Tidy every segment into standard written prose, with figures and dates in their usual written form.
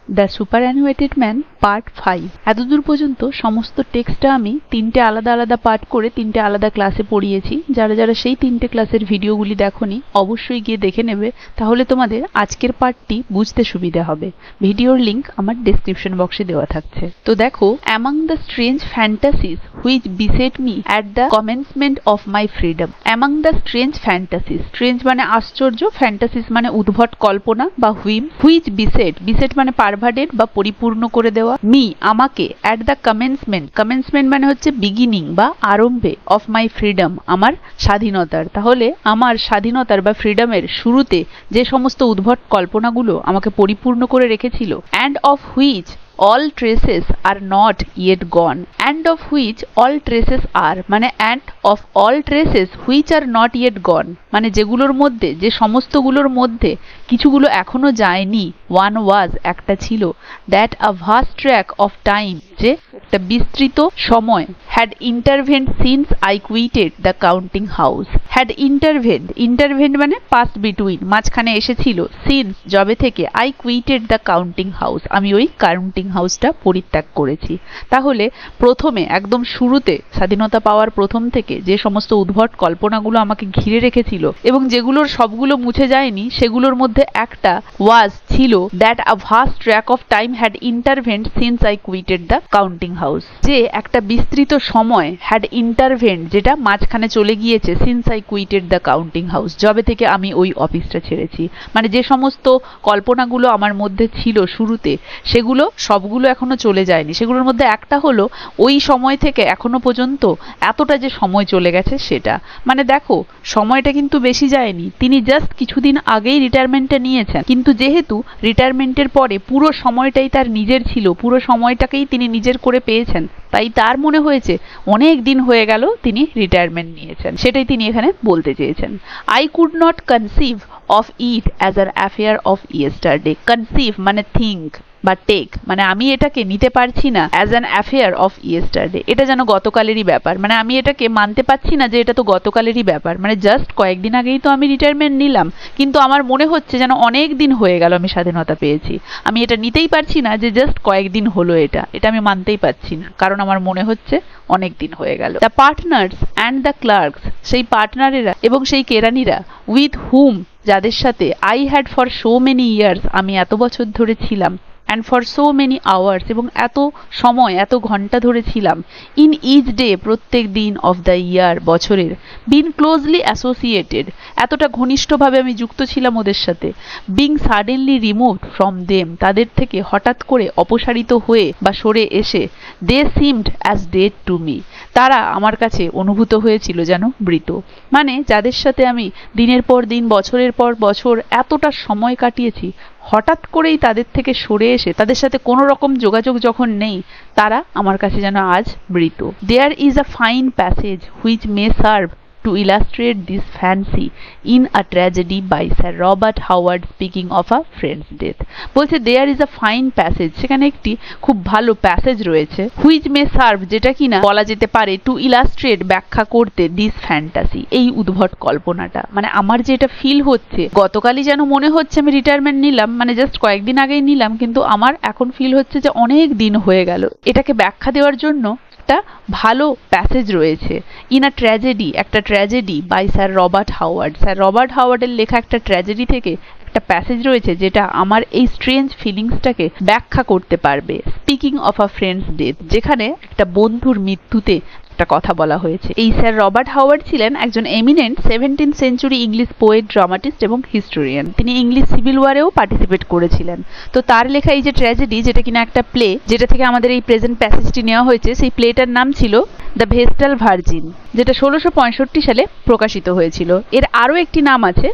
The সুপারঅ্যানুয়েটেড man part 5। এতদূর পর্যন্ত সমস্ত টেক্সটটা আমি তিনটে আলাদা আলাদা পার্ট করে তিনটে আলাদা ক্লাসে পড়িয়েছি। যারা যারা সেই তিনটে ক্লাসের ভিডিওগুলি দেখোনি অবশ্যই গিয়ে দেখে নেবে, তাহলে তোমাদের আজকের পার্টটি বুঝতে সুবিধা হবে। ভিডিওর লিংক আমার ডেসক্রিপশন বক্সে দেওয়া থাকছে। তো দেখো, among the strange fantasies which beset me at the commencement of my freedom. Among the strange fantasies, strange মানে আশ্চর্য, ফ্যান্টাসিজ মানে উদ্ভট কল্পনা বা হুইম, হুইচ বিসেট, বিসেট মানে পারভাডেড বা পরিপূর্ণ করে দেওয়া, মি আমাকে, অ্যাট দ্য কমেন্সমেন্ট, কমেন্সমেন্ট মানে হচ্ছে বিগিনিং বা আরম্ভে, অফ মাই ফ্রিডম আমার স্বাধীনতার। তাহলে আমার স্বাধীনতার বা ফ্রিডমের শুরুতে যে সমস্ত উদ্ভট কল্পনাগুলো আমাকে পরিপূর্ণ করে রেখেছিল, and of which all traces are not yet gone, and of which all traces are মানে and of all traces which are not yet gone মানে যেগুলোর মধ্যে, যে সমস্তগুলোর মধ্যে কিছুগুলো এখনো যায়নি, one was একটা ছিল, that a vast track of time যে একটা বিস্তৃত সময়, had intervened since I quitted the counting house, had intervened, intervened মানে past between মাঝখানে এসেছিল, since যবে থেকে I quitted the counting house আমি ওই কাউন্টিং হাউসটা পরিত্যাগ করেছি। তাহলে প্রথমে একদম শুরুতে স্বাধীনতা পাওয়ার প্রথম থেকে যে সমস্ত উদ্ভট কল্পনাগুলো আমাকে ঘিরে রেখেছিল এবং যেগুলোর সবগুলো মুছে যায়নি, সেগুলোর মধ্যে একটা ওয়াজ ছিল, that a vast track of time had intervened since I quitted the counting house, যে একটা বিস্তৃত সময় হ্যাড ইন্টারভেন্ড যেটা মাঝখানে চলে গিয়েছে, since I quitted the counting house যবে থেকে আমি ওই অফিসটা ছেড়েছি। মানে যে সমস্ত কল্পনাগুলো আমার মধ্যে ছিল শুরুতে, সেগুলো সবগুলো এখনো চলে যায়নি। সেগুলোর মধ্যে একটা হলো ওই সময় থেকে এখনো পর্যন্ত এতটা যে সময় চলে গেছে সেটা। মানে দেখো, সময়টা কিন্তু বেশি যায়নি, তিনি জাস্ট কিছুদিন আগেই রিটায়ারমেন্টটা নিয়েছেন, কিন্তু যেহেতু রিটায়ারমেন্টের পরে পুরো সময়টাই তার নিজের ছিল, পুরো সময়টাকেই তিনি নিজের করে পেয়েছেন, তাই তার মনে হয়েছে অনেক দিন হয়ে গেল তিনি রিটায়ারমেন্ট নিয়েছেন। সেটাই তিনি এখানে বলতে চেয়েছেন। I could not conceive of it as an affair of yesterday. Conceive মানে থিঙ্ক বা টেক, মানে আমি এটাকে নিতে পারছি না as an affair of yesterday, এটা যেন গতকালেরই ব্যাপার। মানে আমি এটাকে মানতে পারছি না যে এটা তো গতকালেরই ব্যাপার, মানে জাস্ট কয়েকদিন আগেই তো আমি রিটায়ারমেন্ট নিলাম, কিন্তু আমার মনে হচ্ছে যেন অনেক দিন হয়ে গেল আমি স্বাধীনতা পেয়েছি। আমি এটা নিতেই পারছি না যে জাস্ট কয়েকদিন হলো, এটা আমি মানতেই পারছি না, কারণ আমার মনে হচ্ছে অনেক দিন হয়ে গেল। The partners and the clerks, সেই পার্টনারেরা এবং সেই কেরানিরা, উইথ হুম যাদের সাথে, I had for so many years আমি এত বছর ধরে ছিলাম, and for so many hours এবং এত সময় এত ঘন্টা ধরে ছিলাম, in each day প্রত্যেক দিন, of the year বছরের, been closely associated এতটা ঘনিষ্ঠভাবে আমি যুক্ত ছিলাম ওদের সাথে, being suddenly removed from them তাদের থেকে হঠাৎ করে অপসারিত হয়ে বা সরে এসে, they seemed as dead to me তারা আমার কাছে অনুভূত হয়েছিল যেন মৃত। মানে যাদের সাথে আমি দিনের পর দিন, বছরের পর বছর এতটা সময় কাটিয়েছি, হঠাৎ করেই তাদের থেকে সরে এসে তাদের সাথে কোনো রকম যোগাযোগ যখন নেই, তারা আমার কাছে যেন আজ মৃত। There is a fine passage which may serve to illustrate this fancy in a tragedy by Sir Robert Howard speaking of a friend's death। বলছে there is a fine passage, সেখানে একটি খুব ভালো প্যাসেজ রয়েছে, which may serve যেটা কিনা বলা যেতে পারে, to illustrate ব্যাখ্যা করতে, this fantasy এই উদ্ভট কল্পনাটা। মানে আমার যে এটা ফিল হচ্ছে, গতকালই যেন মনে হচ্ছে আমি রিটায়ারমেন্ট নিলাম, মানে জাস্ট কয়েকদিন আগেই নিলাম, কিন্তু আমার এখন ফিল হচ্ছে যে অনেক দিন হয়ে গেল। এটাকে ব্যাখ্যা দেওয়ার জন্য একটা ভালো প্যাসেজ রয়েছে, ইন আ ট্র্যাজেডি, একটা tragedy by sir Robert Howard, sir Robert হাওয়ার্ডের লেখা একটা ট্র্যাজেডি থেকে একটা প্যাসেজ রয়েছে যেটা আমার এই স্ট্রেঞ্জ ফিলিংসটাকে ব্যাখ্যা করতে পারবে। Speaking of a friends death, যেখানে একটা বন্ধুর মৃত্যুতে একটা কথা বলা হয়েছে। এই স্যার রবার্ট হাওয়ার্ড ছিলেন একজন eminent 17th century English poet, dramatist এবং হিস্টোরিয়ান। তিনি ইংলিশ সিভিল ওয়ারেও পার্টিসিপেট করেছিলেন। তো তার লেখা এই যে ট্র্যাজেডি, যেটা কিনা একটা প্লে, যেটা থেকে আমাদের এই প্রেজেন্ট প্যাসেজটি নেওয়া হয়েছে, সেই প্লেটার নাম ছিল দ্য ভেস্টাল ভার্জিন, যেটা 1665 সালে প্রকাশিত হয়েছিল। এর আরও একটি নাম আছে,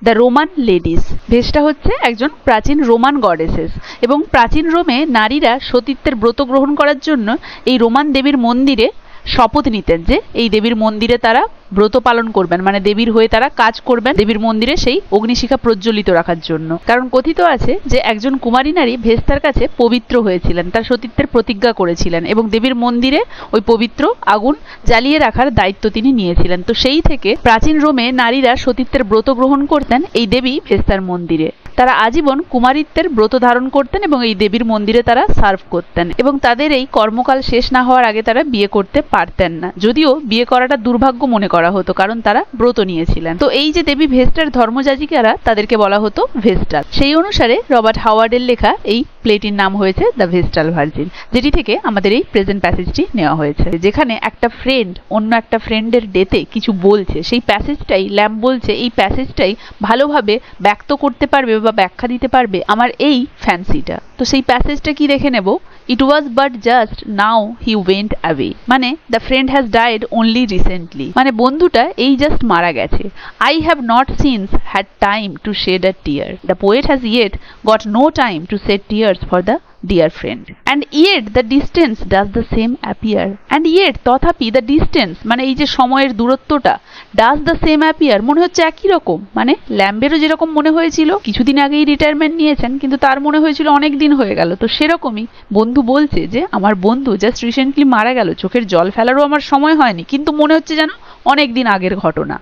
দ্য রোমান লেডিস। ভেস্টা হচ্ছে একজন প্রাচীন রোমান গডেসেস, এবং প্রাচীন রোমে নারীরা সতীত্বের ব্রত গ্রহণ করার জন্য এই রোমান দেবীর মন্দিরে শপথ নিতেন যে এই দেবীর মন্দিরে তারা ব্রত পালন করবেন, মানে দেবীর হয়ে তারা কাজ করবেন দেবীর মন্দিরে সেই অগ্নিশিখা প্রজ্বলিত রাখার জন্য। কারণ কথিত আছে যে একজন কুমারী নারী ভেস্তার কাছে পবিত্র হয়েছিলেন, তার সতীত্বের প্রতিজ্ঞা করেছিলেন এবং দেবীর মন্দিরে ওই পবিত্র আগুন জ্বালিয়ে রাখার দায়িত্ব তিনি নিয়েছিলেন। তো সেই থেকে প্রাচীন রোমে নারীরা সতীত্বের ব্রত গ্রহণ করতেন এই দেবী ভেস্তার মন্দিরে। তারা আজীবন কুমারিত্বের ব্রত ধারণ করতেন এবং এই দেবীর মন্দিরে তারা সার্ভ করতেন এবং তাদের এই কর্মকাল শেষ না হওয়ার আগে তারা বিয়ে করতে পারতেন না, যদিও বিয়ে করাটা দুর্ভাগ্য মনে করা হতো কারণ তারা ব্রত নিয়েছিলেন। তো এই যে দেবী ভেস্টার ধর্মযাজিকারা তাদেরকে বলা হতো ভেস্টাল। সেই অনুসারে রবার্ট হাওয়ার্ডের লেখা এই প্লেটির নাম হয়েছে দ্য ভেস্টাল ভার্জিন, যেটি থেকে আমাদের এই প্রেজেন্ট প্যাসেজটি নেওয়া হয়েছে। যেখানে একটা ফ্রেন্ড অন্য একটা ফ্রেন্ডের ডেতে কিছু বলছে, সেই প্যাসেজটাই ল্যাম্ব বলছে এই প্যাসেজটাই ভালোভাবে ব্যক্ত করতে পারবে বা ব্যাখ্যা দিতে পারবে আমার এই ফ্যান্সিটা। তো সেই প্যাসেজটা কি দেখে নেব। It was but just now he went away, মানে the friend has died only recently, মানে বন্ধুটা এই জাস্ট মারা গেছে। I have not since had time to shed a tear. The poet has yet got no time to shed tears for the dear friend. And yet the distance does the same appear. And yet তথাপি the distance মানে এই যে সময়ের দূরত্বটা does the same appear মনে হচ্ছে একই রকম। মানে ল্যাম্বেরও যেরকম মনে হয়েছিল কিছুদিন আগেই রিটায়ারমেন্ট নিয়েছেন কিন্তু তার মনে হয়েছিল অনেক দিন হয়ে গেল, তো সেরকমই বন্ধু বলছে যে আমার বন্ধু জাস্ট রিসেন্টলি মারা গেল, চোখের জল ফেলারও আমার সময় হয়নি কিন্তু মনে হচ্ছে যেন অনেক দিন আগের ঘটনা।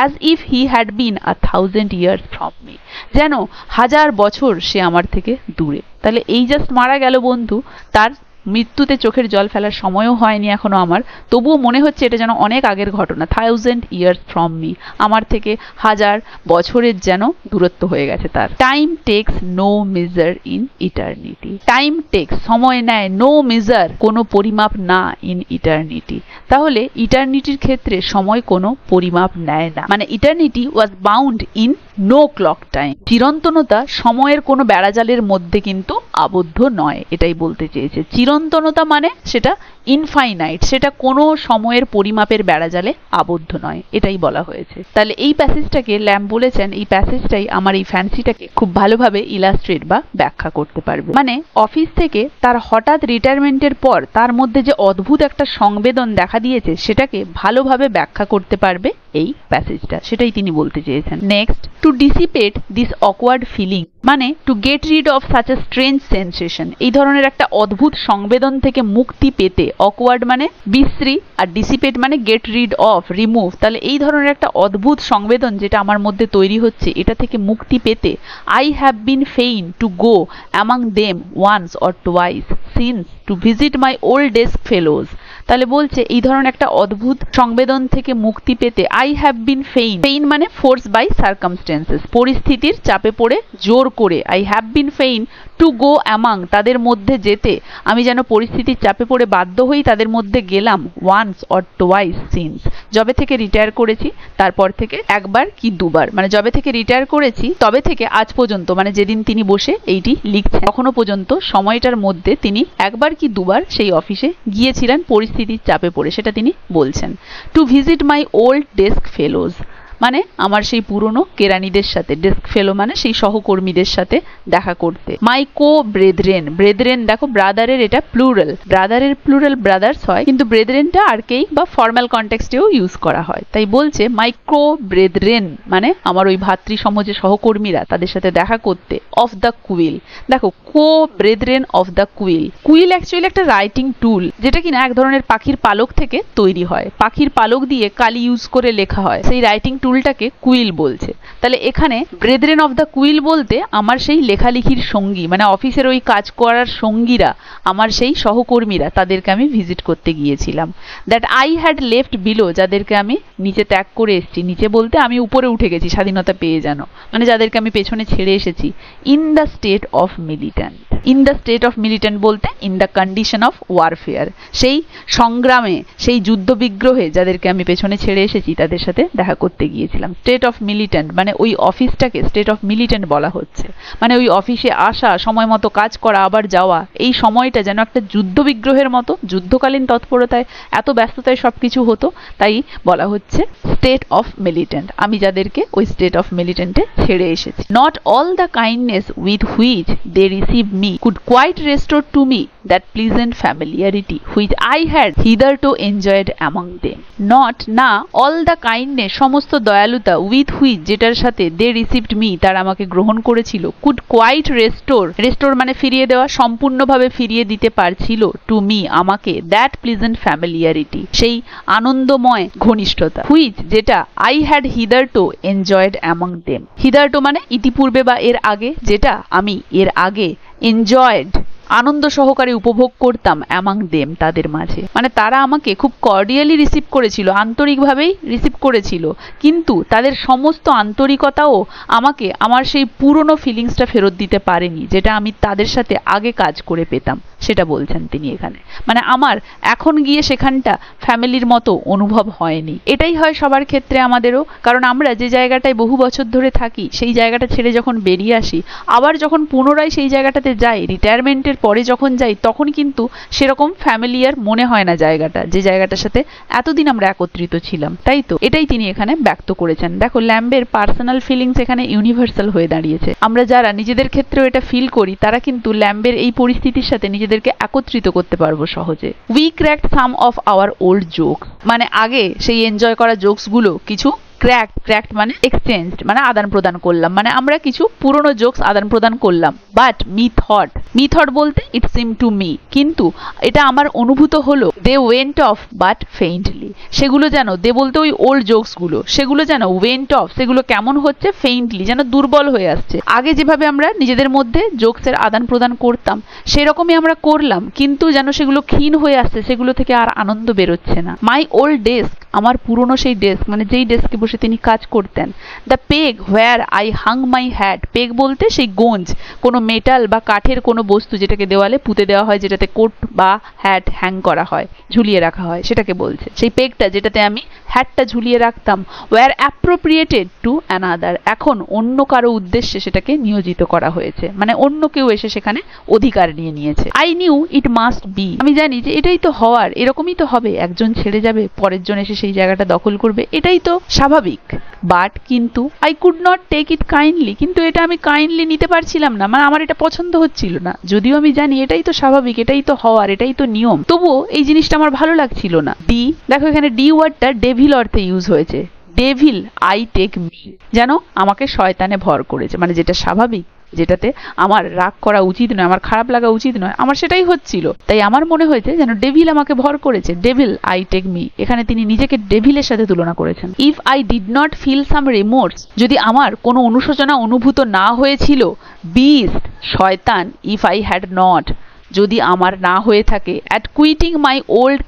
as if he had been 1000 years from me, যেন 1000 বছর সে আমার থেকে দূরে। তাহলে এই জাস্ট মারা গেল বন্ধু, তার মৃত্যুতে চোখের জল ফেলার সময়ও হয়নি এখনো আমার, তবুও মনে হচ্ছে এটা যেন অনেক আগের ঘটনা। 1000 years from me, আমার থেকে 1000 বছরের যেন দূরত্ব হয়ে গেছে তার। Time takes no measure in eternity, time takes সময় নেয়, নো মেজার কোনো পরিমাপ না, ইন ইটারনিটি তাহলে ইটারনিটির ক্ষেত্রে সময় কোনো পরিমাপ নেয় না। মানে eternity was bound in no clock time, চিরন্তনতা সময়ের কোনো বেড়াজালের মধ্যে কিন্তু আবদ্ধ নয়, এটাই বলতে চেয়েছে। চিরন্তনতা মানে সেটা ইনফাইনাইট, সেটা কোনো সময়ের পরিমাপের বেড়াজালে আবদ্ধ নয়, এটাই বলা হয়েছে। তাহলে এই প্যাসেজটাকে ল্যাম্ব বলেছেন এই প্যাসেজটাই আমার এই ফ্যান্সিটাকে খুব ভালোভাবে ইলাস্ট্রেট বা ব্যাখ্যা করতে পারবে। মানে অফিস থেকে তার হঠাৎ রিটায়ারমেন্টের পর তার মধ্যে যে অদ্ভুত একটা সংবেদন দেখা দিয়েছে সেটাকে ভালোভাবে ব্যাখ্যা করতে পারবে এই প্যাসেজটা, সেটাই তিনি বলতে চেয়েছেন। Next, to dissipate this awkward feeling মানে to get rid of such a strange sensation, এই ধরনের একটা অদ্ভুত সংবেদন থেকে মুক্তি পেতে, অকওয়ার্ড মানে বিশ্রী আর ডিসিপেট মানে গেট রিড অফ রিমুভ, তাহলে এই ধরনের একটা অদ্ভুত সংবেদন যেটা আমার মধ্যে তৈরি হচ্ছে এটা থেকে মুক্তি পেতে I have been fain to go among them once or twice since to visit my old desk fellows. তাহলে বলছে এই ধরনের একটা অদ্ভুত সংবেদন থেকে মুক্তি পেতে আই হ্যাভ বিন ফেইন, ফেইন মানে ফোর্স বাই সার্কামস্টেন্সেস, পরিস্থিতির চাপে পড়ে জোর করে, I have been fain to go among তাদের মধ্যে যেতে, আমি যেন পরিস্থিতির চাপে পড়ে বাধ্য হই তাদের মধ্যে গেলাম, ওয়ান্স অর টুয়াইস সিন্স যবে থেকে রিটায়ার করেছি তারপর থেকে একবার কি দুবার, মানে যবে থেকে রিটায়ার করেছি তবে থেকে আজ পর্যন্ত, মানে যেদিন তিনি বসে এইটি লিখছেন তখনো পর্যন্ত সময়টার মধ্যে তিনি একবার কি দুবার সেই অফিসে গিয়েছিলেন পরিস্থিতির চাপে পড়ে, সেটা তিনি বলছেন। To visit my old desk fellows মানে আমার সেই পুরনো কেরানিদের সাথে, ডেস্ক ফেলো মানে সেই সহকর্মীদের সাথে দেখা করতে। মাই কো ব্রেদরেন, ব্রেদরেন দেখো ব্রাদারের এটা প্লুরাল, ব্রাদারের প্লুরাল ব্রাদার্স হয় কিন্তু ব্রেদরেনটা আর্কেইক বা ফর্মাল কনটেক্সটেও ইউজ করা হয়, তাই বলছে মাই কো ব্রেদরেন মানে আমার ওই ভাতৃসম যে সহকর্মীরা তাদের সাথে দেখা করতে। অফ দ্য কুইল, দেখো co brethren of the quill, quill actually একটা রাইটিং টুল যেটা কিনা এক ধরনের পাখির পালক থেকে তৈরি হয়, পাখির পালক দিয়ে কালি ইউজ করে লেখা হয়, সেই রাইটিং টুলটাকে কুইল বলছে। তাহলে এখানে ব্রেদরেন অফ দ্য কুইল বলতে আমার সেই লেখালেখির সঙ্গী, মানে অফিসের ওই কাজ করার সঙ্গীরা, আমার সেই সহকর্মীরা, তাদেরকে আমি ভিজিট করতে গিয়েছিলাম। That I had left below, যাদেরকে আমি নিচে ত্যাগ করে এসেছি, নিচে বলতে আমি উপরে উঠে গেছি স্বাধীনতা পেয়ে যেন, মানে যাদেরকে আমি পেছনে ছেড়ে এসেছি। In the state of militant, in the state of militant বলতে in the condition of warfare, সেই সংগ্রামে সেই যুদ্ধ বিগ্রহে যাদেরকে আমি পেছনে ছেড়ে এসেছি তাদের সাথে দেখা করতে গিয়েছিলাম। স্টেট অফ মিলিট্যান্ট মানে ওই অফিসটাকে স্টেট অফ মিলিট্যান্ট বলা হচ্ছে, মানে ওই অফিসে আসা, সময় মতো কাজ করা, আবার যাওয়া, এই সময়টা যেন একটা যুদ্ধ বিগ্রহের মতো, যুদ্ধকালীন তৎপরতায় এত ব্যস্ততায় সবকিছু হতো, তাই বলা হচ্ছে স্টেট অফ মিলিট্যান্ট, আমি যাদেরকে ওই স্টেট অফ মিলিট্যান্টে ছেড়ে এসেছি। Not all the kindness with which they receive me could quite restore to me that pleasant familiarity which I had hitherto enjoyed among them. Not না all the kindness সমস্ত দয়ালুতা with which যেটার সাথে they received me তারা আমাকে গ্রহণ করেছিল could quite restore মানে ফিরিয়ে দেওয়া সম্পূর্ণভাবে ফিরিয়ে দিতে পারছিল to me আমাকে that pleasant familiarity সেই আনন্দময় ঘনিষ্ঠতা which যেটা I had hitherto enjoyed among them. hitherto মানে ইতিপূর্বে বা এর আগে, যেটা আমি এর আগে enjoyed আনন্দ সহকারে উপভোগ করতাম among them তাদের মাঝে, মানে তারা আমাকে খুব কর্ডিয়ালি রিসিভ করেছিল, আন্তরিকভাবেই রিসিভ করেছিল, কিন্তু তাদের সমস্ত আন্তরিকতাও আমাকে আমার সেই পুরনো ফিলিংসটা ফেরত দিতে পারেনি যেটা আমি তাদের সাথে আগে কাজ করে পেতাম, সেটা বলছেন তিনি এখানে। মানে আমার এখন গিয়ে সেখানটা ফ্যামিলির মতো অনুভব হয়নি। এটাই হয় সবার ক্ষেত্রে আমাদেরও, কারণ আমরা যে জায়গাটায় বহু বছর ধরে থাকি সেই জায়গাটা ছেড়ে যখন বেরিয়ে আসি, আবার যখন পুনরায় সেই জায়গাটাতে যাই, রিটায়ারমেন্টের পরে যখন যাই, তখন কিন্তু সেরকম ফ্যামিলিয়ার মনে হয় না জায়গাটা, যে জায়গাটার সাথে এতদিন আমরা একত্রিত ছিলাম, তাই তো? এটাই তিনি এখানে ব্যক্ত করেছেন। দেখো ল্যাম্বের পার্সোনাল ফিলিংস এখানে ইউনিভার্সাল হয়ে দাঁড়িয়েছে। আমরা যারা নিজেদের ক্ষেত্রেও এটা ফিল করি তারা কিন্তু ল্যাম্বের এই পরিস্থিতির সাথে নিজেদেরকে একত্রিত করতে পারবো সহজে। We cracked some of our old jokes, মানে আগে সেই এনজয় করা জোকস গুলো কিছু ক্র্যাকড মানে এক্সচেঞ্জ মানে আদান প্রদান করলাম, মানে আমরা কিছু পুরনো জোকস আদান প্রদান করলাম। বাট মি থট বলতে ইট সিম টু মি, কিন্তু এটা আমার অনুভূত হলো দে ওয়েন্ট অফ বাট ফেইন্টলি, সেগুলো যেন দে বলতে ওই ওল্ড জোকস গুলো, সেগুলো যেন ওয়েন্ট অফ, সেগুলো কেমন হচ্ছে ফেইন্টলি, যেন দুর্বল হয়ে আসছে। আগে যেভাবে আমরা নিজেদের মধ্যে জোকসের আদান প্রদান করতাম সেরকমই আমরা করলাম, কিন্তু যেন সেগুলো ক্ষীণ হয়ে আসছে, সেগুলো থেকে আর আনন্দ বেরোচ্ছে না। মাই ওল্ড ডেস্ক, আমার পুরনো সেই ডেস্ক, মানে যেই ডেস্কে বসে তিনি কাজ করতেন। The peg where I Hang my hat, peg বলতে সেই গোঞ্জ, কোনো মেটাল বা কাঠের কোনো বস্তু যেটাকে দেওয়ালে পুঁতে দেওয়া হয়, যেটাতে কোট বা হ্যাট হ্যাং করা হয়, ঝুলিয়ে রাখা হয়, সেটাকে বলছে। সেই পেগটা যেটাতে আমি হ্যাটটা ঝুলিয়ে রাখতাম, ওয়ার অ্যাপ্রোপ্রিয়েটেড টু অ্যানাদার, এখন অন্য কারো উদ্দেশ্যে সেটাকে নিয়োজিত করা হয়েছে, মানে অন্য কেউ এসে সেখানে অধিকার নিয়ে নিয়েছে। I knew it must be, আমি জানি যে এটাই তো হওয়ার, এরকমই তো হবে, একজন ছেড়ে যাবে, পরের জন এসে সেই জায়গাটা দখল করবে, এটাই তো স্বাভাবিক। বাট কিন্তু I could not take it kindly, কিন্তু এটা আমি কাইন্ডলি নিতে পারছিলাম না, মানে আমার এটা পছন্দ হচ্ছিল না, যদিও আমি জানি এটাই তো স্বাভাবিক, এটাই তো হওয়ার, এটাই তো নিয়ম, তবুও এই জিনিসটা আমার ভালো লাগছিল না। ডি, দেখো এখানে ডি ওয়ার্ডটা ডেভিল অর্থে ইউজ হয়েছে। ডেভিল আই টেক মি, যেন আমাকে শয়তানে ভর করেছে, মানে যেটা স্বাভাবিক, যেটাতে আমার রাগ করা উচিত নয়, আমার খারাপ লাগা উচিত নয়, আমার সেটাই হচ্ছিল, তাই আমার মনে হয়েছে যেন ডেভিল আমাকে ভর করেছে। ডেভিল আই টেক মি, এখানে তিনি নিজেকে ডেভিলের সাথে তুলনা করেছেন। If I did not feel some remorse, যদি আমার কোনো অনুশোচনা অনুভূত না হয়েছিল, বিস্ট শয়তান, ইফ আই হ্যাড নট, যদি আমার না হয়ে থাকে, অ্যাট কুইটিং মাই ওল্ড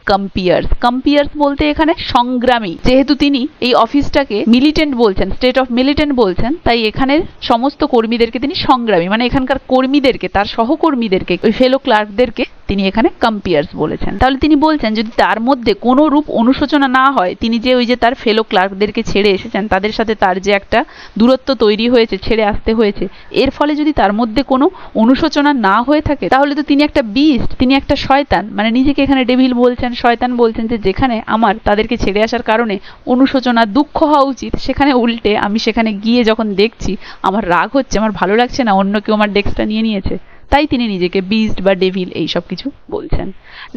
কম্পিয়ার্স বলতে এখানে সংগ্রামী, যেহেতু তিনি এই অফিসটাকে মিলিটেন্ট বলছেন, স্টেট অফ মিলিটেন্ট বলছেন, তাই এখানের সমস্ত কর্মীদেরকে তিনি সংগ্রামী, মানে এখানকার কর্মীদেরকে, তার সহকর্মীদেরকে, ওই ফেলো ক্লার্কদেরকে তিনি এখানে কম্পিয়ার্স বলেছেন। তাহলে তিনি বলছেন যদি তার মধ্যে কোনো রূপ অনুশোচনা না হয়, তিনি যে ওই যে তার ফেলো ক্লার্কদেরকে ছেড়ে এসেছেন, তাদের সাথে তার যে একটা দূরত্ব তৈরি হয়েছে, ছেড়ে আসতে হয়েছে, এর ফলে যদি তার মধ্যে কোনো অনুশোচনা না হয়ে থাকে, তাহলে তো তিনি একটা বিস্ট, তিনি একটা শয়তান, মানে নিজেকে এখানে ডেভিল বলছেন, শয়তান বলছেন, যে যেখানে আমার তাদেরকে ছেড়ে আসার কারণে অনুশোচনা দুঃখ হওয়া উচিত, সেখানে উল্টে আমি সেখানে গিয়ে যখন দেখছি আমার রাগ হচ্ছে, আমার ভালো লাগছে না, অন্য কেউ আমার ডেস্কটা নিয়ে নিয়েছে, তাই তিনি নিজেকে বিস্ট বা ডেভিল এইসব কিছু বলছেন।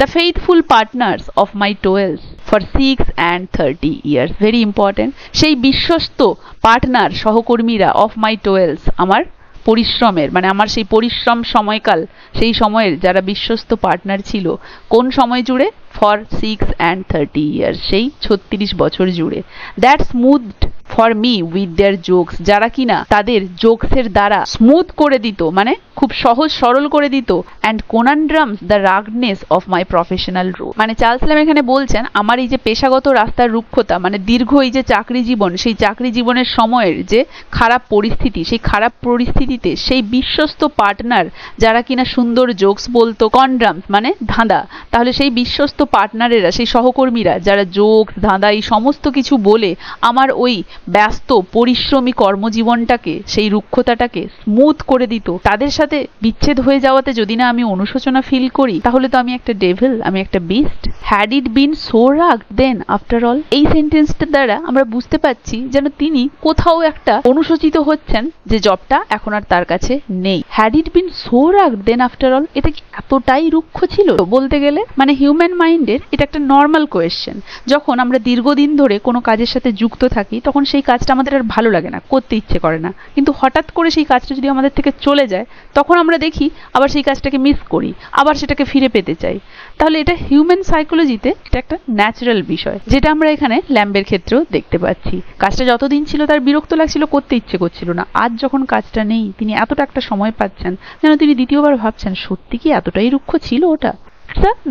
The faithful partners of my toils for 6 and 30 years, very important, সেই বিশ্বস্ত পার্টনার, সহকর্মীরা, অফ মাই টোয়েলস, আমার পরিশ্রমের, মানে আমার সেই পরিশ্রম সময়কাল, সেই সময়ের যারা বিশ্বস্ত পার্টনার ছিল, কোন সময় জুড়ে? ফর 6 and 30 years, সেই 36 বছর জুড়ে। That smoothed for me with their jokes, যারা কিনা তাদের জোকসের দ্বারা স্মুথ করে দিত, মানে খুব সহজ সরল করে দিত। And conundrums the ruggedness of my professional road, মানে চার্লস ল্যাম্ব এখানে বলছেন আমার এই যে পেশাগত রাস্তার রুক্ষতা, মানে দীর্ঘ এই যে চাকরি জীবন, সেই চাকরি জীবনের সময়ের যে খারাপ পরিস্থিতি, সেই খারাপ পরিস্থিতিতে সেই বিশ্বস্ত পার্টনার যারা কিনা সুন্দর জোকস বলতো, কনড্রামস মানে ধাঁধা, তাহলে সেই বিশ্বস্ত পার্টনারেরা, সেই সহকর্মীরা যারা জোক ধাঁধা এই সমস্ত কিছু বলে আমার ওই ব্যস্ত পরিশ্রমী কর্মজীবনটাকে, সেই রুক্ষতাটাকে স্মুথ করে দিত, তাদের সাথে বিচ্ছেদ হয়ে যাওয়াতে যদি না আমি অনুশোচনা ফিল করি, তাহলে তো আমি একটা ডেভিল, আমি একটা beast. Had it bin so রাগ দেন আফটার অল। এই সেন্টেন্সটার দ্বারা আমরা বুঝতে পারছি যেন তিনি কোথাও একটা অনুশোচিত হচ্ছেন যে জবটা এখন আর তার কাছে নেই। হ্যাড ইট বিন সো রাগ দেন আফটার অল, এটা কি এতটাই রুক্ষ ছিল? বলতে গেলে মানে হিউম্যান মাইন্ডের এটা একটা নর্মাল কোয়েশ্চেন। যখন আমরা দীর্ঘদিন ধরে কোনো কাজের সাথে যুক্ত থাকি তখন সেই কাজটা আমাদের আর ভালো লাগে না, করতে ইচ্ছে করে না, কিন্তু হঠাৎ করে সেই কাজটা যদি আমাদের থেকে চলে যায় তখন আমরা দেখি আবার সেই কাজটাকে মিস করি, আবার সেটাকে ফিরে পেতে চাই। তাহলে এটা হিউম্যান সাইকোলজিতে এটা একটা ন্যাচারাল বিষয়, যেটা আমরা এখানে ল্যাম্বের ক্ষেত্রেও দেখতে পাচ্ছি। কাজটা যতদিন ছিল তার বিরক্ত লাগছিল, করতে ইচ্ছে করছিল না, আজ যখন কাজটা নেই তিনি এতটা একটা সময় পাচ্ছেন যেন তিনি দ্বিতীয়বার ভাবছেন সত্যি কি এতটাই রুক্ষ ছিল ওটা।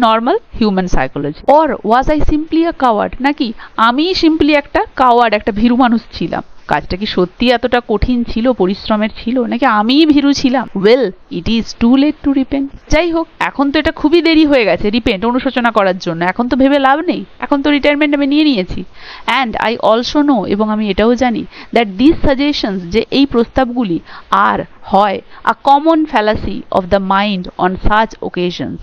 Normal human psychology. Or was I simply a coward, নাকি আমি সিম্পলি একটা কাওয়ার্ড, একটা ভীরু মানুষ ছিলাম? কাজটা কি সত্যি এতটা কঠিন ছিল, পরিশ্রমের ছিল, নাকি আমিই ভীরু ছিলাম? Well it is too late to repent. যাই হোক, এখন তো এটা খুবই দেরি হয়ে গেছে রিপেন্ট, অনুশোচনা করার জন্য। এখন তো ভেবে লাভ নেই, এখন তো রিটায়ারমেন্ট আমি নিয়ে নিয়েছি। অ্যান্ড আই অলসো নো, এবং আমি এটাও জানি, দ্যাট দিস সাজেশনস, যে এই প্রস্তাবগুলি আর হয় আ common fallacy of the mind on such occasions,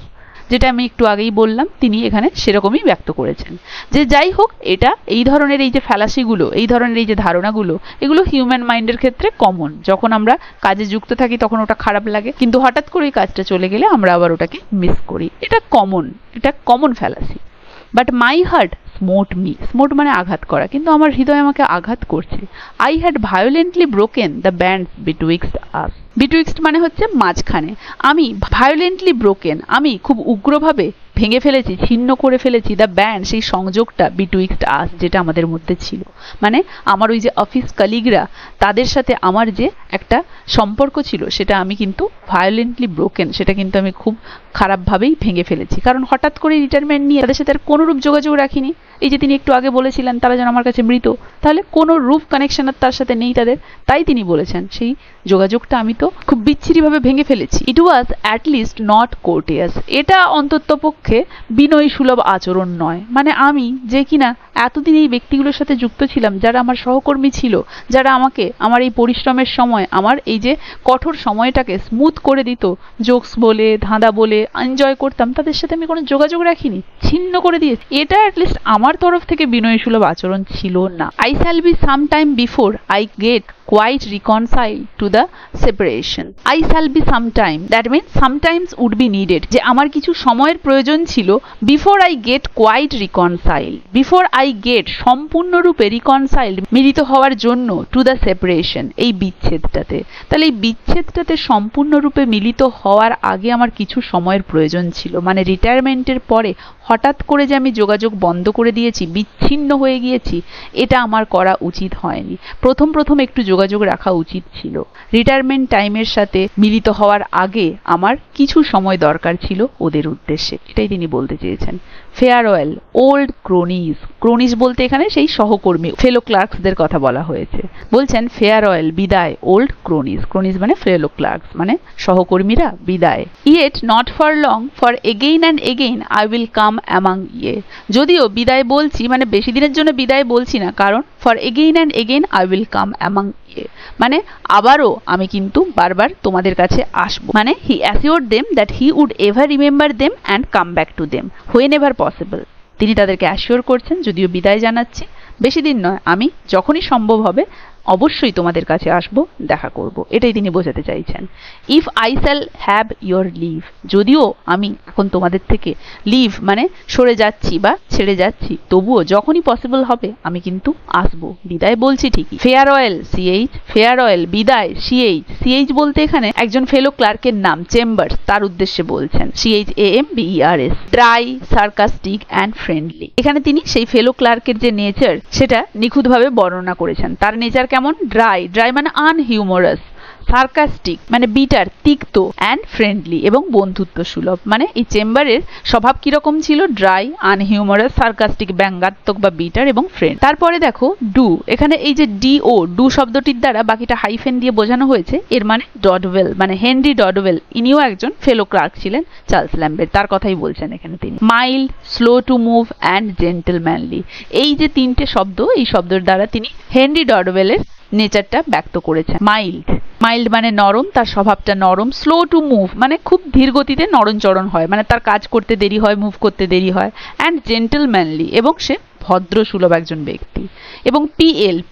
যেটা আমি একটু আগেই বললাম, তিনি এখানে সেরকমই ব্যক্ত করেছেন। যে যাই হোক, এটা এই ধরনের এই যে ফ্যালাসিগুলো, এই ধরনের এই যে ধারণাগুলো, এগুলো হিউম্যান মাইন্ডের ক্ষেত্রে কমন। যখন আমরা কাজে যুক্ত থাকি তখন ওটা খারাপ লাগে, কিন্তু হঠাৎ করে এই কাজটা চলে গেলে আমরা আবার ওটাকে মিস করি। এটা কমন, এটা common fallacy. But my heart smote me, smote মানে আঘাত করা, কিন্তু আমার হৃদয় আমাকে আঘাত করছে। I had violently broken the bands betwixt us. Betwixt মানে হচ্ছে মাঝখানে। আমি ভায়োলেন্টলি ব্রোকেন, আমি খুব উগ্রভাবে ভেঙে ফেলেছি, ছিন্ন করে ফেলেছি দ্য ব্যান্ড, সেই সংযোগটা বিটুইক্সট আস, যেটা আমাদের মধ্যে ছিল। মানে আমার ওই যে অফিস কলিগরা, তাদের সাথে আমার যে একটা সম্পর্ক ছিল সেটা আমি কিন্তু ভায়োলেন্টলি ব্রোকেন, সেটা কিন্তু আমি খুব খারাপভাবেই ভেঙে ফেলেছি। কারণ হঠাৎ করে রিটায়ারমেন্ট নিয়ে তাদের সাথে আর কোনোরূপ যোগাযোগ রাখিনি। এই যে তিনি একটু আগে বলেছিলেন তারা যেন আমার কাছে মৃত, তাহলে কোনো রূপ কানেকশন আর তার সাথে নেই তাদের, তাই তিনি বলেছেন সেই যোগাযোগটা আমি তো খুব বিচ্ছিরিভাবে ভেঙে ফেলেছি। ইট ওয়াজ অ্যাট লিস্ট নট কোর্টিয়াস, এটা অন্ততপক্ষে বিনয়ী সুলভ আচরণ নয়। মানে আমি যে কিনা এতদিন এই ব্যক্তিগুলোর সাথে যুক্ত ছিলাম, যারা আমার সহকর্মী ছিল, যারা আমাকে আমার এই পরিশ্রমের সময়, আমার এই যে কঠোর সময়টাকে স্মুথ করে দিত, জোকস বলে ধাঁধা বলে এনজয় করতাম, তাদের সাথে আমি কোনো যোগাযোগ রাখিনি, ছিন্ন করে দিয়েছি। এটা অ্যাটলিস্ট আমার তরফ থেকে বিনয়ী সুলভ আচরণ ছিল না। I shall be some time before I get quite reconciled to the separation. I shall be sometime, that means sometimes would be needed, যে আমার কিছু সময়ের প্রয়োজন ছিল, before I get quite reconciled, before I get সম্পূর্ণরূপে reconciled, মিলিত হওয়ার জন্য, to the separation, এই বিচ্ছেদটাতে। তাহলে এই বিচ্ছেদটাতে সম্পূর্ণরূপে মিলিত হওয়ার আগে আমার কিছু সময়ের প্রয়োজন ছিল। মানে রিটায়ারমেন্টের পরে হঠাৎ করে যে আমি যোগাযোগ বন্ধ করে দিয়েছি, বিচ্ছিন্ন হয়ে গিয়েছি, এটা আমার করা উচিত হয়নি। প্রথম একটু যোগাযোগ রাখা উচিত ছিল। রিটায়ারমেন্ট টাইমের সাথে মিলিত হওয়ার আগে আমার কিছু সময় দরকার ছিল ওদের উদ্দেশ্যে, এটাই তিনি বলতে চেয়েছেন। ফেয়ারওয়েল ওল্ড ক্রোনিজ, ক্রোনিজ বলতে এখানে সেই সহকর্মী, ফেলো ক্লার্কসদের কথা বলা হয়েছে। বলছেন ফেয়ারওয়েল, বিদায়, ওল্ড ক্রোনিজ, ক্রোনিজ মানে ফেলো ক্লার্কস, মানে সহকর্মীরা, বিদায়। Yet not for long, for again and again I will come among ye, যদিও বিদায় বলছি, মানে বেশি দিনের জন্য বিদায় বলছি না, কারণ for again and again I will come among ye, মানে আবারও আমি কিন্তু বারবার তোমাদের কাছে আসবো। মানে he assured them that he would ever remember them and come back to them whenever possible. তিনি তাদেরকে অ্যাসিওর করছেন, যদিও বিদায় জানাচ্ছি, বেশি দিন নয়, আমি যখনই সম্ভব হবে অবশ্যই তোমাদের কাছে আসব, দেখা করব, এটাই তিনি বোঝাতে চাইছেন। If I shall have your leave, যদিও আমি এখন তোমাদের থেকে লিভ মানে সরে যাচ্ছি বা ছেড়ে যাচ্ছি, তবুও যখনই পসিবল হবে আমি কিন্তু আসবো। বিদায় বলছি ঠিকই। ফেয়ারওয়েল সিএইচ, ফেয়ারওয়েল বিদায় সিএইচ, সিএইচ বলতে এখানে একজন ফেলো ক্লার্কের নাম, চেম্বার্স, তার উদ্দেশ্যে বলছেন। CHAMBERS, dry, sarcastic and friendly. এখানে তিনি সেই ফেলো ক্লার্কের যে নেচার সেটা নিখুঁতভাবে বর্ণনা করেছেন। তার নেচার কেমন? ড্রাই, ড্রাই মানে আনহিউমারাস, সার্কাস্টিক মানে বিটার, তিক্ত, অ্যান্ড ফ্রেন্ডলি এবং বন্ধুত্ব সুলভ। মানে এই চেম্বারের স্বভাব কিরকম ছিল? ড্রাই, আনহিউমারাস, সার্কাস্টিক, ব্যঙ্গাত্মক বা বিটার এবং ফ্রেন্ড। তারপরে দেখো ডু, এখানে এই যে DO, ডু শব্দটির দ্বারা বাকিটা হাইফেন দিয়ে বোঝানো হয়েছে। এর মানে ডডওয়েল, মানে হেনরি ডডওয়েল, ইনিও একজন ফেলো ক্লার্ক ছিলেন চার্লস ল্যাম্বের, তার কথাই বলছেন এখানে তিনি। Mild, slow to move and gentlemanly, এই যে তিনটে শব্দ, এই শব্দের দ্বারা তিনি হেনরি ডডওয়েলের নেচারটা ব্যক্ত করেছেন। মাইল্ড, মাইল্ড মানে নরম, তার স্বভাবটা নরম। স্লো টু মুভ মানে খুব ধীর গতিতে নড়নচড়ন হয়, মানে তার কাজ করতে দেরি হয়, মুভ করতে দেরি হয়। অ্যান্ড জেন্টলম্যানলি, এবং সে ভদ্র সুলভ একজন ব্যক্তি। এবং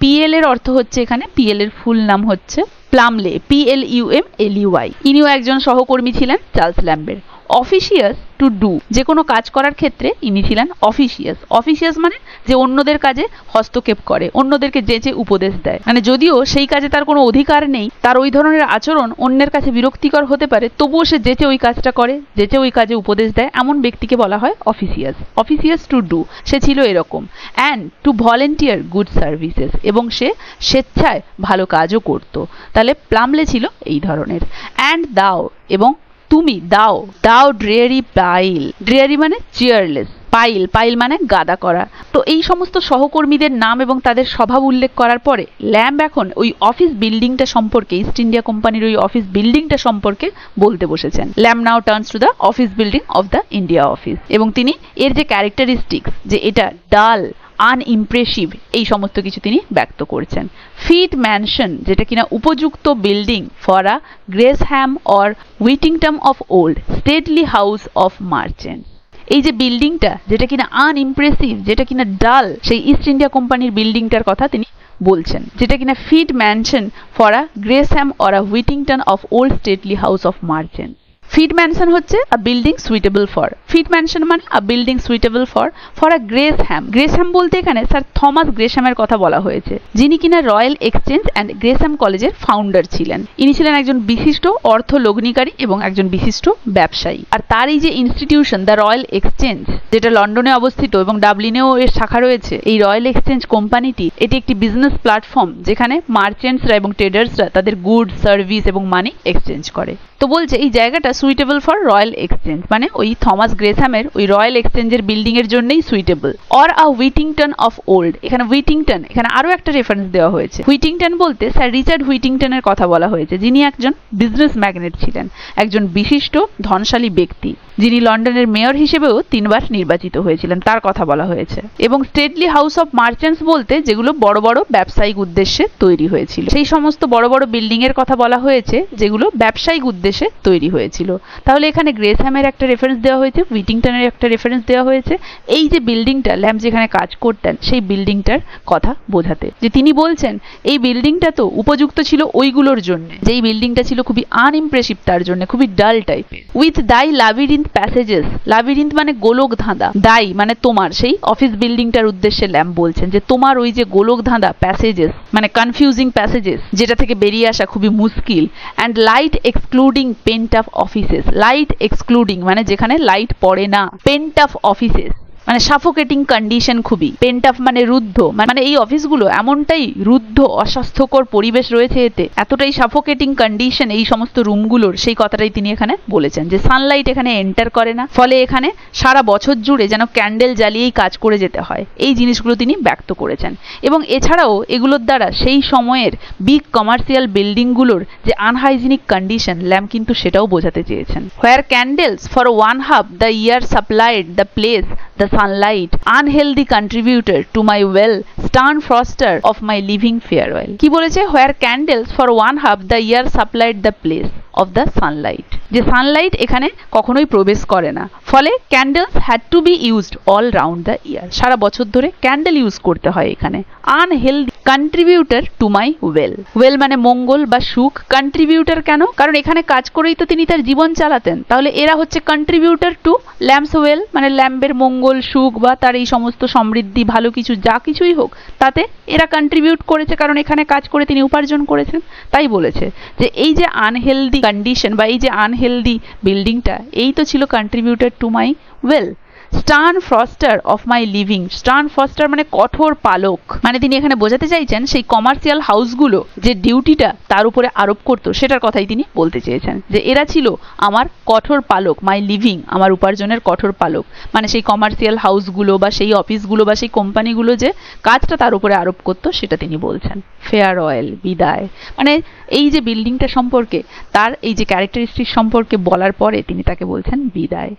PL এর অর্থ হচ্ছে, এখানে PL এর ফুল নাম হচ্ছে প্লামলে, PLUMLEY। ইনিও একজন সহকর্মী ছিলেন চার্লস ল্যাম্বের। অফিসিয়াস টু ডু, যে কোনো কাজ করার ক্ষেত্রে ইনি ছিলেন অফিসিয়াস। অফিসিয়াস মানে যে অন্যদের কাজে হস্তক্ষেপ করে, অন্যদেরকে যেচে উপদেশ দেয়। মানে যদিও সেই কাজে তার কোনো অধিকার নেই, তার ওই ধরনের আচরণ অন্যের কাছে বিরক্তিকর হতে পারে, তবুও সে যেচে ওই কাজটা করে, যেচে ওই কাজে উপদেশ দেয়, এমন ব্যক্তিকে বলা হয় অফিসিয়াস। অফিসিয়াস টু ডু, সে ছিল এরকম। And to volunteer good services, এবং সে স্বেচ্ছায় ভালো কাজও করত। তাহলে প্লামলে ছিল এই ধরনের। অ্যান্ড দাও, এবং তুমি, দাও, দাও ড্রেয়ারি পাইল, ড্রেয়ারি মানে চেয়ারলেস, পাইল, পাইল মানে গাদা করা। তো এই সমস্ত সহকর্মীদের নাম এবং তাদের স্বভাব উল্লেখ করার পরে ল্যাম্ব এখন ওই অফিস বিল্ডিংটা সম্পর্কে, ইস্ট ইন্ডিয়া কোম্পানির ওই অফিস বিল্ডিংটা সম্পর্কে বলতে বসেছেন। Lamb now turns to the office building of the India office, এবং তিনি এর যে ক্যারেক্টারিস্টিক্স, যে এটা ডাল, আনইমপ্রেসিভ, এই সমস্ত কিছু তিনি ব্যক্ত করছেন। ফিট ম্যানশন, যেটা কিনা উপযুক্ত building for a Gresham or Whittington of old stately house of merchant. এই যে বিল্ডিংটা, যেটা কিনা আনইমপ্রেসিভ, যেটা কিনা ডাল, সেই ইস্ট ইন্ডিয়া কোম্পানির বিল্ডিংটার কথা তিনি বলছেন, যেটা কিনা fit mansion for a Gresham or a Whittington of old stately house of merchant. Fit mansion হচ্ছে a building suitable for, fit mansion মানে a building suitable for a Gresham. Gresham বলতে এখানে স্যার থমাস গ্রেসহ্যামের কথা বলা হয়েছে, যিনি কিনা royal exchange and গ্রেসহ্যাম কলেজের ফাউন্ডার ছিলেন। ইনি ছিলেন একজন বিশিষ্ট অর্থ লগ্নিকারী এবং একজন বিশিষ্ট ব্যবসায়ী। আর তার এই যে ইনস্টিটিউশন দ্য রয়্যাল এক্সচেঞ্জ, যেটা লন্ডনে অবস্থিত এবং ডাবলিনেও এর শাখা রয়েছে, এই রয়্যাল এক্সচেঞ্জ কোম্পানিটি, এটি একটি বিজনেস প্ল্যাটফর্ম যেখানে মার্চেন্টসরা এবং ট্রেডার্সরা তাদের গুডস, সার্ভিস এবং মানি এক্সচেঞ্জ করে। তো বলছে এই জায়গাটা সুইটেবল ফর রয়্যাল এক্সচেঞ্জ, মানে ওই থমাস গ্রেসহ্যামের ওই রয়্যাল এক্সচেঞ্জের বিল্ডিং এর জন্যই suitable. Or a Whittington of old, এখানে হুইটিংটন, এখানে আরো একটা রেফারেন্স দেওয়া হয়েছে। হুইটিংটন বলতে স্যার রিচার্ড হুইটিংটনের কথা বলা হয়েছে, যিনি একজন বিজনেস ম্যাগনেট ছিলেন, একজন বিশিষ্ট ধনশালী ব্যক্তি, যিনি লন্ডনের মেয়র হিসেবেও 3 বার নির্বাচিত হয়েছিলেন, তার কথা বলা হয়েছে। এবং স্টেটলি হাউস অফ মার্চেন্টস বলতে যেগুলো বড় বড় ব্যবসায়িক উদ্দেশ্যে তৈরি হয়েছিল, সেই সমস্ত বড় বড় বিল্ডিং এর কথা বলা হয়েছে যেগুলো ব্যবসায়িক উদ্দেশ্যে তৈরি হয়েছিল। তাহলে এখানে গ্রেসহ্যামের একটা রেফারেন্স দেওয়া হয়েছে, হুইটিংটনের একটা রেফারেন্স দেওয়া হয়েছে, এই যে বিল্ডিংটা ল্যাম্ব যেখানে কাজ করতেন সেই বিল্ডিংটার কথা বোঝাতে। যে তিনি বলছেন এই বিল্ডিংটা তো উপযুক্ত ছিল ওইগুলোর জন্য, যেই বিল্ডিংটা ছিল খুবই আনইমপ্রেসিভ, তার জন্য খুবই ডাল টাইপের। উইথ দাই লাবিরিন্থ প্যাসেজেস, লাবিরিন্থ মানে গোলক ধাঁধা, দাই মানে তোমার, সেই অফিস বিল্ডিংটার উদ্দেশ্যে ল্যাম্ব বলছেন যে তোমার ওই যে গোলক ধাঁধা, প্যাসেজেস মানে কনফিউজিং প্যাসেজেস, যেটা থেকে বেরিয়ে আসা খুবই মুশকিল। And light excluding pent of offices, light excluding মানে যেখানে লাইট পড়ে না, পেন্ট অফ অফিসেস মানে সাফোকেটিং কন্ডিশন, খুবই পেন্ট অফ মানে রুদ্ধ, মানে এই অফিসগুলো এমনটাই রুদ্ধ, অস্বাস্থ্যকর পরিবেশ রয়েছে এতে, এতটাই সাফোকেটিং কন্ডিশন এই সমস্ত রুমগুলোর, সেই কথাটাই তিনি এখানে বলেছেন। যে সানলাইট এখানে এন্টার করে না, ফলে এখানে সারা বছর জুড়ে যেন ক্যান্ডেল জ্বালিয়েই কাজ করে যেতে হয়, এই জিনিসগুলো তিনি ব্যক্ত করেছেন। এবং এছাড়াও এগুলোর দ্বারা সেই সময়ের বিগ কমার্শিয়াল বিল্ডিংগুলোর যে আনহাইজিনিক কন্ডিশন, ল্যাম্ব কিন্তু সেটাও বোঝাতে চেয়েছেন। Where candles for 1/2 the year supplied the place the sunlight, unhealthy contributor to my well, stern froster of my living farewell. কি বলেছে? where candles for 1/2 the year supplied the place of the sunlight, যে sunlight এখানে কখনোই প্রবেশ করে না, ফলে candles had to be used all round the year, সারা বছর ধরে ক্যান্ডেল ইউজ করতে হয় এখানে। Unhealthy contributor to my weal, well মানে মঙ্গল বা সুখ, কন্ট্রিবিউটর কেন? কারণ এখানে কাজ করেই তো তিনি তার জীবন চালাতেন, তাহলে এরা হচ্ছে কন্ট্রিবিউটর টু ল্যাম্বস ওয়েল, মানে ল্যাম্বের মঙ্গল, সুখ বা তার এই সমস্ত সমৃদ্ধি, ভালো কিছু যা কিছুই হোক, তাতে এরা কন্ট্রিবিউট করেছে, কারণ এখানে কাজ করে তিনি উপার্জন করেছেন। তাই বলেছে যে এই যে আনহেলদি কন্ডিশন বা এই যে আনহেলদি বিল্ডিংটা, এই তো ছিল contributor to my weal. Stern fosterer of my living. Stern fosterer মানে কঠোর পালক, মানে তিনি এখানে বোঝাতে চাইছেন সেই কমার্শিয়াল হাউসগুলো যে ডিউটিটা তার উপরে আরোপ করতো সেটার কথাই তিনি বলতে চেয়েছেন, যে এরা ছিল আমার কঠোর পালক, মাই লিভিং আমার উপার্জনের কঠোর পালক, মানে সেই কমার্শিয়াল হাউসগুলো বা সেই অফিসগুলো বা সেই কোম্পানিগুলো যে কাজটা তার উপরে আরোপ করতো সেটা তিনি বলছেন। ফেয়ারওয়েল, বিদায়, মানে এই যে বিল্ডিংটা সম্পর্কে তার এই যে ক্যারেক্টারিস্টিক সম্পর্কে বলার পরে তিনি তাকে বলছেন বিদায়।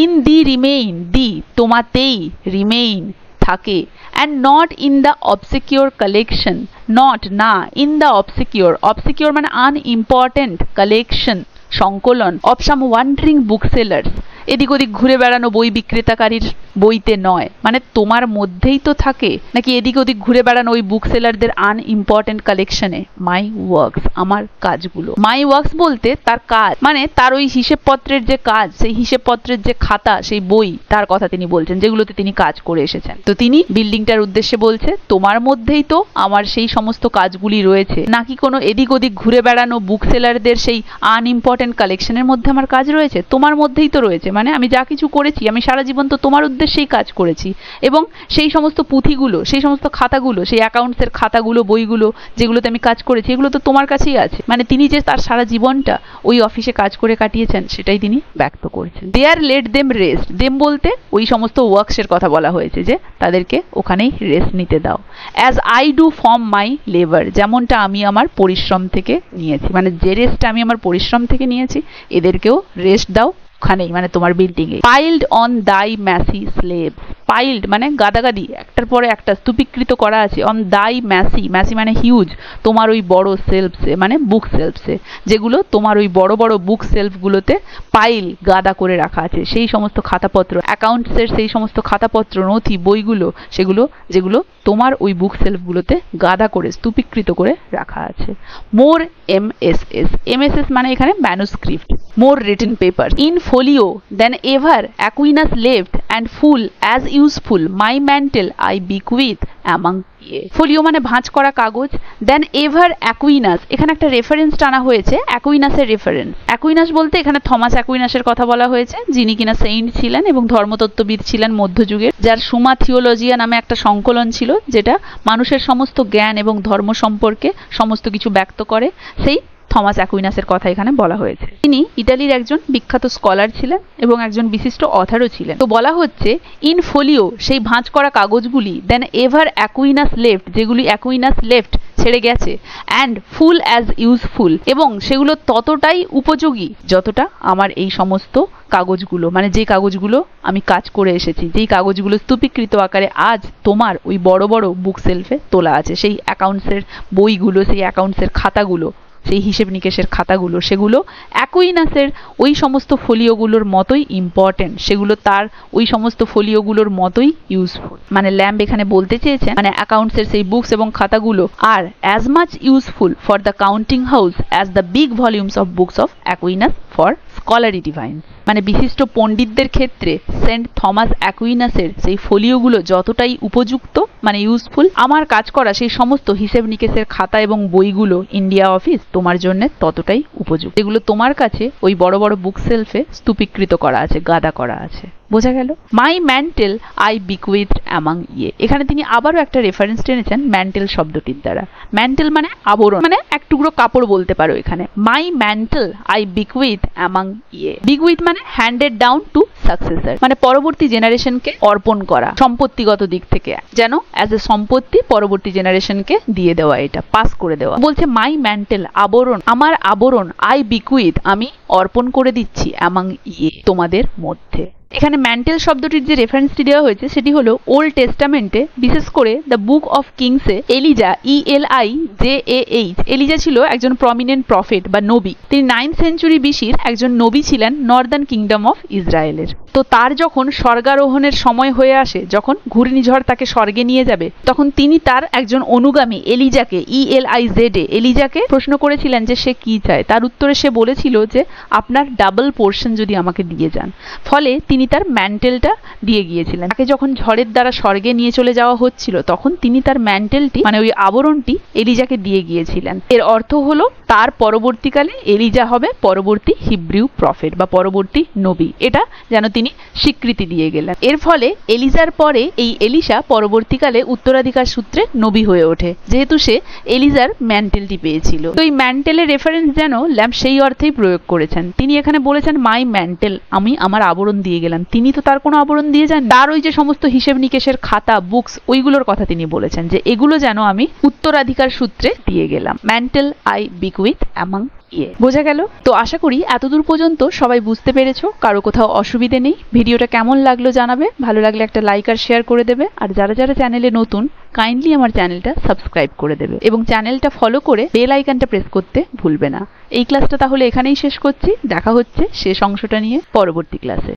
ইন দি রিমেইন, দি তোমাতেই, রিমেইন থাকে, and not in the obscure collection, not না, ইন দ্য অবসিকিউর, অবসিকিউর মানে আনইম্পর্টেন্ট, কালেকশন সংকলন, of some wandering booksellers, এদিক ওদিক ঘুরে বেড়ানো বই বিক্রেতাকারীর বইতে নয়, মানে তোমার মধ্যেই তো থাকে, নাকি এদিক ওদিক ঘুরে বেড়ানো ওই বুক সেলারদের আনইম্পর্টেন্ট কালেকশনে। মাই ওয়ার্কস আমার কাজগুলো, মাই ওয়ার্কস বলতে তার কাজ, মানে তার ওই হিসেবপত্রের যে কাজ, সেই হিসেবপত্রের যে খাতা, সেই বই, তার কথা তিনি বলছেন যেগুলোতে তিনি কাজ করে এসেছেন। তো তিনি বিল্ডিংটার উদ্দেশ্যে বলছে তোমার মধ্যেই তো আমার সেই সমস্ত কাজগুলি রয়েছে, নাকি কোনো এদিক ওদিক ঘুরে বেড়ানো বুক সেলারদের সেই আনইম্পর্টেন্ট কালেকশনের মধ্যে আমার কাজ রয়েছে, তোমার মধ্যেই তো রয়েছে, মানে আমি যা কিছু করেছি আমি সারা জীবন তো তোমার উদ্দেশ্যেই কাজ করেছি, এবং সেই সমস্ত পুঁথিগুলো, সেই সমস্ত খাতাগুলো, সেই অ্যাকাউন্টসের খাতাগুলো, বইগুলো যেগুলোতে আমি কাজ করেছি এগুলো তো তোমার কাছেই আছে, মানে তিনি যে তার সারা জীবনটা ওই অফিসে কাজ করে কাটিয়েছেন সেটাই তিনি ব্যক্ত করেছেন। দেয়ার লেট দেম রেস্ট, দেম বলতে ওই সমস্ত ওয়ার্কসের কথা বলা হয়েছে যে তাদেরকে ওখানেই রেস্ট নিতে দাও। As I do from my labour, যেমনটা আমি আমার পরিশ্রম থেকে নিয়েছি, মানে যে রেস্টটা আমি আমার পরিশ্রম থেকে নিয়েছি এদেরকেও রেস্ট দাও ওখানেই, মানে তোমার বিল্ডিং এ। পাইলড অন দাই ম্যাসি স্লেভ, পাইলড মানে গাদাগাদি, একটার পরে একটা স্তূপীকৃত করা আছে, অন দাই ম্যাসি, ম্যাসি মানে হিউজ, তোমার ওই বড় সেলফসে, মানে বুক সেলফসে, যেগুলো তোমার ওই বড় বড় বুক সেলফগুলোতে পাইল গাদা করে রাখা আছে, সেই সমস্ত খাতাপত্র, অ্যাকাউন্টসের সেই সমস্ত খাতাপত্র, নথি, বইগুলো, সেগুলো যেগুলো তোমার ওই বুক সেলফগুলোতে গাদা করে স্তূপীকৃত করে রাখা আছে। মোর এমএসএস, এমএসএস মানে এখানে manuscript, more written paper, in folio than ever Aquinas left and full as useful my mantle I bequeath among ye. Folio মানে ভাঁজ করা কাগজ, দেন এভার অ্যাকুইনাস, এখানে একটা রেফারেন্স টানা হয়েছে, অ্যাকুইনাসের রেফারেন্স। অ্যাকুইনাস বলতে এখানে থমাস অ্যাকুইনাসের কথা বলা হয়েছে, যিনি কিনা সেইন্ট ছিলেন এবং ধর্মতত্ত্ববিদ ছিলেন মধ্যযুগের, যার সুমা থিওলজিয়া নামে একটা সংকলন ছিল যেটা মানুষের সমস্ত জ্ঞান এবং ধর্ম সম্পর্কে সমস্ত কিছু ব্যক্ত করে, সেই থমাস অ্যাকুইনাসের কথা এখানে বলা হয়েছে। তিনি ইতালির একজন বিখ্যাত স্কলার ছিলেন এবং একজন বিশিষ্ট অথারও ছিলেন। তো বলা হচ্ছে ইন ফোলিও, সেই ভাঁজ করা কাগজগুলি, দেন এভার অ্যাকুইনাস লেফট, যেগুলি অ্যাকুইনাস লেফট ছেড়ে গেছে, অ্যান্ড ফুল অ্যাজ ইউজফুল, এবং সেগুলো ততটাই উপযোগী যতটা আমার এই সমস্ত কাগজগুলো, মানে যে কাগজগুলো আমি কাজ করে এসেছি, যেই কাগজগুলো স্তূপীকৃত আকারে আজ তোমার ওই বড় বড় বুক সেলফে তোলা আছে, সেই অ্যাকাউন্টসের বইগুলো, সেই অ্যাকাউন্টসের খাতাগুলো, সেই হিসেব নিকেশের খাতাগুলো, সেগুলো অ্যাকুইনাসের ওই সমস্ত ফোলিওগুলোর মতোই ইম্পর্টেন্ট, সেগুলো তার ওই সমস্ত ফোলিওগুলোর মতোই ইউজফুল। মানে ল্যাম্ব এখানে বলতে চেয়েছেন মানে অ্যাকাউন্টসের সেই বুকস এবং খাতাগুলো আর as much useful for the counting house as the big volumes of books of Aquinas for scholarly divines. মানে বিশিষ্ট পণ্ডিতদের ক্ষেত্রে সেন্ট থমাস অ্যাকুইনাসের সেই ফোলিওগুলো যতটাই উপযুক্ত, মানে ইউজফুল, আমার কাজ করা সেই সমস্ত হিসেব নিকেশের খাতা এবং বইগুলো ইন্ডিয়া অফিস তোমার জন্য ততটাই উপযুক্ত, যেগুলো তোমার কাছে ওই বড় বড় বুক সেলফে স্তূপীকৃত করা আছে, গাদা করা আছে। বোঝা গেল? মাই ম্যান্টেল আই বিকুইথ অ্যামাং ইয়ে, এখানে তিনি আবারও একটা রেফারেন্স টেনেছেন ম্যান্টেল শব্দটির দ্বারা। ম্যান্টেল মানে আবরণ, মানে এক টুকরো কাপড় বলতে পারো এখানে। মাই ম্যান্টেল আই বিকুইথ অ্যামাং ইয়ে, বিকুইথ মানে হ্যান্ডেড ডাউন টু সাকসেসর, মানে পরবর্তী জেনারেশনকে অর্পণ করা, সম্পত্তিগত দিক থেকে যেন অ্যাজ এ সম্পত্তি পরবর্তী জেনারেশনকে দিয়ে দেওয়া, এটা পাস করে দেওয়া। বলছে মাই ম্যান্টেল আবরণ, আমার আবরণ, আই বিকুইথ আমি অর্পণ করে দিচ্ছি, অ্যামাং ইয়ে তোমাদের মধ্যে। এখানে ম্যান্টেল শব্দটির যে রেফারেন্সটি দেওয়া হয়েছে সেটি হলো ওল্ড টেস্টামেন্টে, বিশেষ করে দ্য বুক অফ কিংসে এলিজা, ELIJAH, এলিজা ছিল একজন প্রমিনেন্ট প্রফেট বা নবী। তিনি 9th সেঞ্চুরি BC-র একজন নবী ছিলেন নর্দার্ন কিংডম অফ ইসরায়েলের। তো তার যখন স্বর্গারোহণের সময় হয়ে আসে, যখন ঘূর্ণিঝড় তাকে স্বর্গে নিয়ে যাবে, তখন তিনি তার একজন অনুগামী এলিজাকে, ELIZA, এলিজাকে প্রশ্ন করেছিলেন যে সে কি চায়। তার উত্তরে সে বলেছিল যে আপনার ডাবল পোর্শন যদি আমাকে দিয়ে যান। ফলে তিনি তার ম্যান্টেলটা দিয়ে গিয়েছিলেন। তাকে যখন ঝড়ের দ্বারা স্বর্গে নিয়ে চলে যাওয়া হচ্ছিল তখন তিনি তার ম্যান্টেলটি, মানে ওই আবরণটি এলিজাকে দিয়ে গিয়েছিলেন। এর অর্থ হলো তার পরবর্তীকালে এলিজা হবে পরবর্তী হিব্রিউ প্রফেট বা পরবর্তী নবী, এটা যেন তিনি তিনি স্বীকৃতি দিয়ে গেলেন। এর ফলে এলিজার পরে এই এলিশা পরবর্তীকালে উত্তরাধিকার সূত্রে নবী হয়ে ওঠে, যেহেতু সে এলিজার ম্যান্টেলটি পেয়েছিল। তো এই ম্যান্টেলের রেফারেন্স যেন ল্যাম্ব সেই অর্থেই প্রয়োগ করেছেন। তিনি এখানে বলেছেন মাই ম্যান্টেল, আমি আমার আবরণ দিয়ে গেলাম। তিনি তো তার কোনো আবরণ দিয়ে যান, তার ওই যে সমস্ত হিসেব নিকেশের খাতা, বুকস, ওইগুলোর কথা তিনি বলেছেন যে এগুলো যেন আমি উত্তরাধিকার সূত্রে দিয়ে গেলাম। Mantle I bequeath among. বোঝা গেল তো? আশা করি এতদূর পর্যন্ত সবাই বুঝতে পেরেছো, কারো কোথাও অসুবিধে নেই। ভিডিওটা কেমন লাগলো জানাবে, ভালো লাগলে একটা লাইক আর শেয়ার করে দেবে, আর যারা যারা চ্যানেলে নতুন কাইন্ডলি আমার চ্যানেলটা সাবস্ক্রাইব করে দেবে এবং চ্যানেলটা ফলো করে বেল আইকনটা প্রেস করতে ভুলবে না। এই ক্লাসটা তাহলে এখানেই শেষ করছি, দেখা হচ্ছে শেষ অংশটা নিয়ে পরবর্তী ক্লাসে।